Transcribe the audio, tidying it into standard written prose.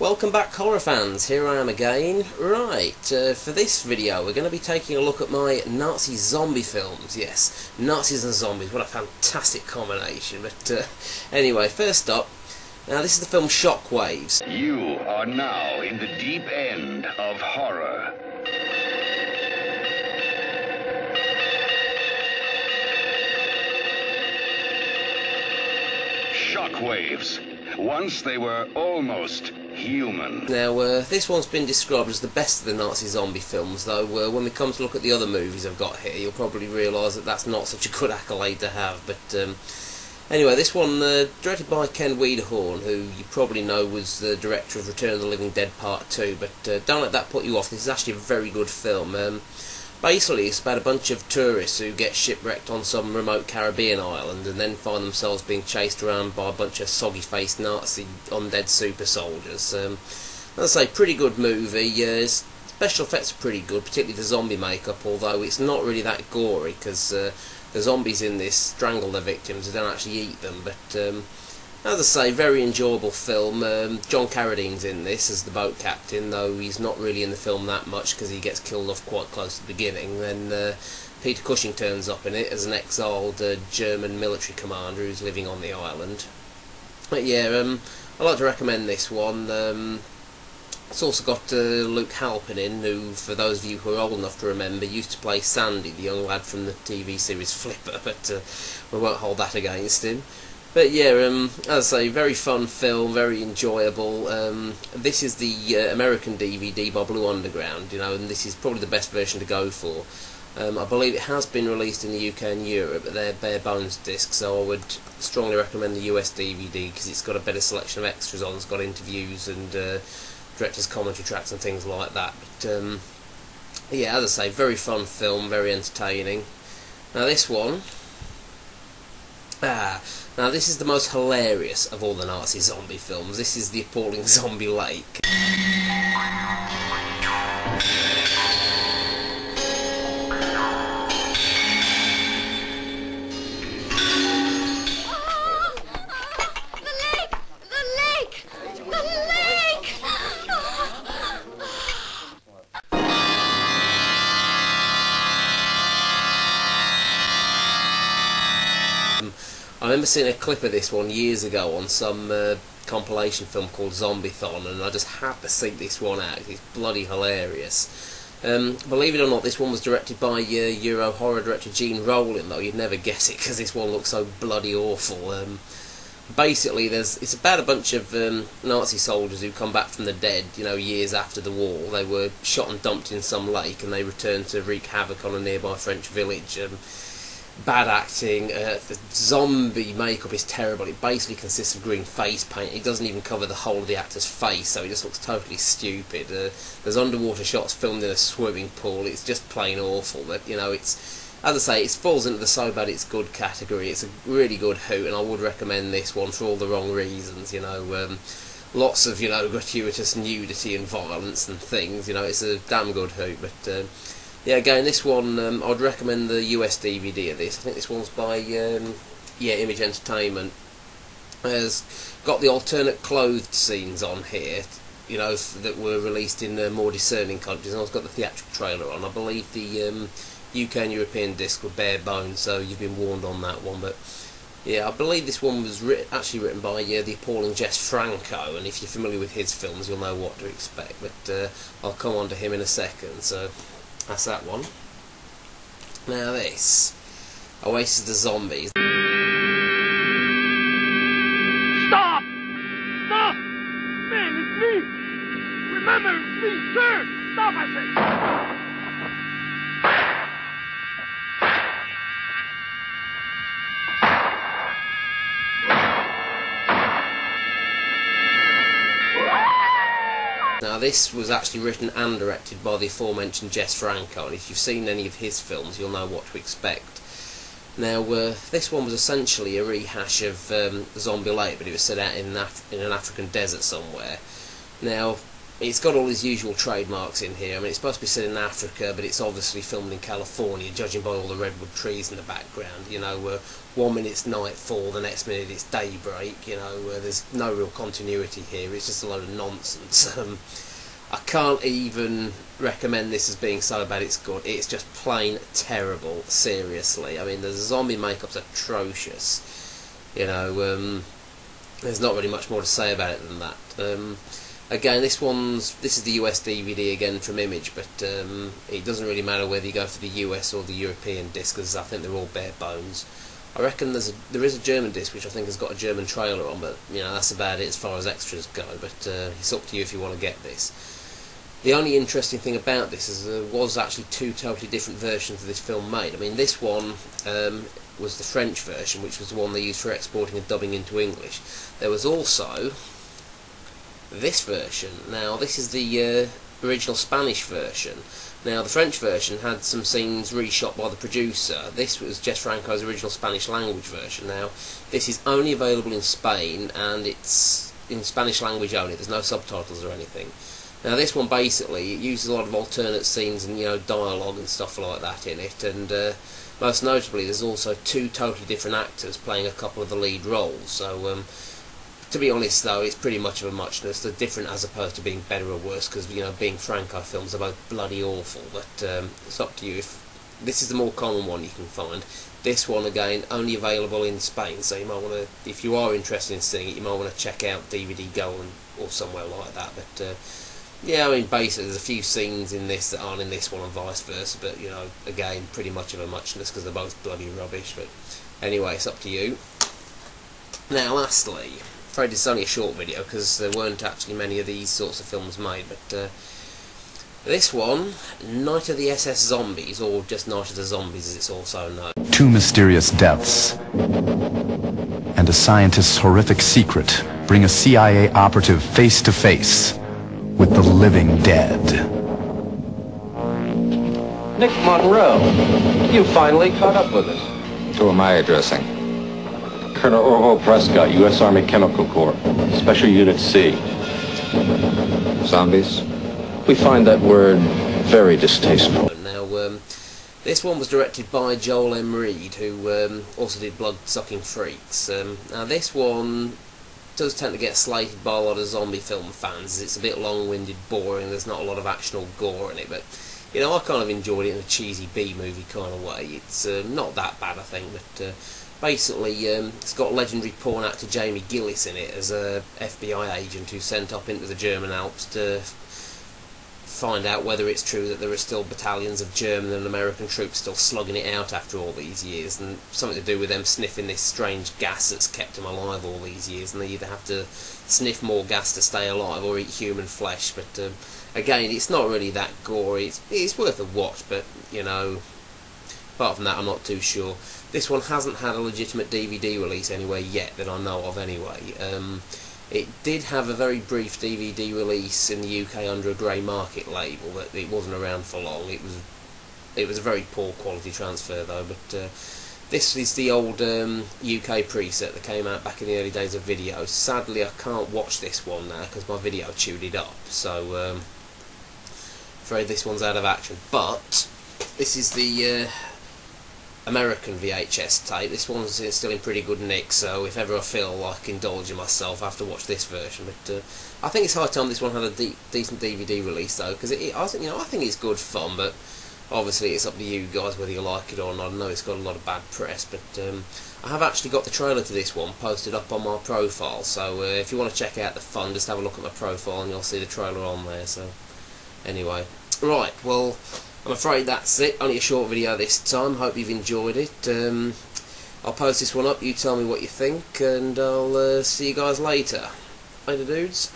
Welcome back, horror fans. Here I am again. Right, for this video we're going to be taking a look at my Nazi zombie films. Yes, Nazis and zombies, what a fantastic combination. But anyway, first up, now this is the film Shockwaves. You are now in the deep end of horror. Shockwaves. Once they were almost human. Now, this one's been described as the best of the Nazi zombie films, though when we come to look at the other movies I've got here, you'll probably realise that that's not such a good accolade to have. But anyway, this one, directed by Ken Wiederhorn, who you probably know was the director of Return of the Living Dead Part 2, but don't let that put you off. This is actually a very good film. Basically, it's about a bunch of tourists who get shipwrecked on some remote Caribbean island and then find themselves being chased around by a bunch of soggy-faced Nazi undead super soldiers. As I say, pretty good movie. Special effects are pretty good, particularly the zombie makeup, although it's not really that gory because the zombies in this strangle their victims. They don't actually eat them, but as I say, very enjoyable film. John Carradine's in this as the boat captain, though he's not really in the film that much because he gets killed off quite close to the beginning. Then Peter Cushing turns up in it as an exiled German military commander who's living on the island. But yeah, I'd like to recommend this one. It's also got Luke Halpin in, who, for those of you who are old enough to remember, used to play Sandy, the young lad from the TV series Flipper, but we won't hold that against him. But yeah, as I say, very fun film, very enjoyable. This is the American DVD by Blue Underground, and this is probably the best version to go for. I believe it has been released in the UK and Europe, but they're bare bones discs, so I would strongly recommend the US DVD because it's got a better selection of extras on. It's got interviews and director's commentary tracks and things like that. But yeah, as I say, very fun film, very entertaining. Now this one. Now this is the most hilarious of all the Nazi zombie films. This is The Appalling Zombie Lake. I remember seeing a clip of this one years ago on some compilation film called Zombiethon, and I just had to seek this one out. It's bloody hilarious. Believe it or not, this one was directed by Euro horror director Gene Rowling, though you'd never guess it because this one looks so bloody awful. Basically, it's about a bunch of Nazi soldiers who come back from the dead, years after the war. They were shot and dumped in some lake, and they return to wreak havoc on a nearby French village. Bad acting, the zombie makeup is terrible. It basically consists of green face paint. It doesn't even cover the whole of the actor's face, so it just looks totally stupid. There's underwater shots filmed in a swimming pool. It's just plain awful. But it's, as I say, it falls into the so bad it's good category. It's a really good hoot, and I would recommend this one for all the wrong reasons. Lots of gratuitous nudity and violence and things. It's a damn good hoot. But yeah, again, this one, I'd recommend the US DVD of this. I think this one's by, Image Entertainment. It's got the alternate clothed scenes on here, that were released in more discerning countries, and it's got the theatrical trailer on. I believe the UK and European disc were bare bones, so you've been warned on that one. But yeah, I believe this one was actually written by the appalling Jess Franco, and if you're familiar with his films, you'll know what to expect. But I'll come on to him in a second, so that's that one. Now this, Oasis the Zombies. Stop! Stop! Man, it's me! Remember, it's me, turn! Stop, I say! Now this was actually written and directed by the aforementioned Jess Franco, and if you've seen any of his films you'll know what to expect. Now this one was essentially a rehash of Zombie Lake, but it was set out in an African desert somewhere. Now it's got all his usual trademarks in here. I mean, it's supposed to be set in Africa, but it's obviously filmed in California, judging by all the redwood trees in the background. You know, 1 minute it's nightfall, the next minute it's daybreak. You know, there's no real continuity here. It's just a load of nonsense. I can't even recommend this as being so bad it's good. It's just plain terrible, seriously. I mean, the zombie makeup's atrocious. You know, there's not really much more to say about it than that. Again, this is the US DVD again from Image, but it doesn't really matter whether you go for the US or the European disc, because I think they're all bare bones. I reckon there is a German disc which I think has got a German trailer on, but you know, that's about it as far as extras go. But it's up to you if you want to get this. The only interesting thing about this is there was actually 2 totally different versions of this film made. I mean, this one was the French version, which was the one they used for exporting and dubbing into English. There was also this version. Now, this is the original Spanish version. Now, the French version had some scenes reshot by the producer. This was Jess Franco's original Spanish language version. Now, this is only available in Spain, and it's in Spanish language only. There's no subtitles or anything. Now, this one basically, it uses a lot of alternate scenes and, you know, dialogue and stuff like that in it, and most notably there's also 2 totally different actors playing a couple of the lead roles. So to be honest though, it's pretty much of a muchness. They're different as opposed to being better or worse, because, you know, being Franco films are both bloody awful. But it's up to you. If this is the more common one you can find. This one, again, only available in Spain, so you might want to, if you are interested in seeing it, you might want to check out DVD Go or somewhere like that. But yeah, I mean, basically there's a few scenes in this that aren't in this one and vice versa, but, you know, again, pretty much of a muchness because they're both bloody rubbish. But anyway, it's up to you. Now, lastly, I'm afraid it's only a short video because there weren't actually many of these sorts of films made, but this one, Night of the SS Zombies, or just Night of the Zombies as it's also known. 2 mysterious deaths and a scientist's horrific secret bring a CIA operative face to face with the living dead. Nick Monroe, you finally caught up with us. Who am I addressing? Colonel Orville Prescott, U.S. Army Chemical Corps, Special Unit C. Zombies? We find that word very distasteful. Now, this one was directed by Joel M. Reed, who also did Blood-Sucking Freaks. Now, this one does tend to get slated by a lot of zombie film fans. It's a bit long-winded, boring, there's not a lot of action or gore in it, but, you know, I kind of enjoyed it in a cheesy B-movie kind of way. It's not that bad, I think, but basically it's got legendary porn actor Jamie Gillis in it as a FBI agent who's sent up into the German Alps to find out whether it's true that there are still battalions of German and American troops still slugging it out after all these years, and something to do with them sniffing this strange gas that's kept them alive all these years, and they either have to sniff more gas to stay alive or eat human flesh. But again, it's not really that gory. It's worth a watch, but, you know, apart from that, I'm not too sure. This one hasn't had a legitimate DVD release anywhere yet that I know of anyway. It did have a very brief DVD release in the UK under a grey market label, but it wasn't around for long. It was a very poor quality transfer though. But this is the old UK preset that came out back in the early days of video. Sadly, I can't watch this one now because my video chewed it up. So afraid this one's out of action. But this is the American VHS tape. This one's still in pretty good nick, so if ever I feel like indulging myself, I have to watch this version. But I think it's high time this one had a decent DVD release, though, because I think it's good fun. But obviously, it's up to you guys whether you like it or not. I know it's got a lot of bad press, but I have actually got the trailer to this one posted up on my profile. So if you want to check out the fun, just have a look at my profile and you'll see the trailer on there. So anyway, right, well, I'm afraid that's it. Only a short video this time. Hope you've enjoyed it. I'll post this one up. You tell me what you think, and I'll see you guys later. Later, dudes.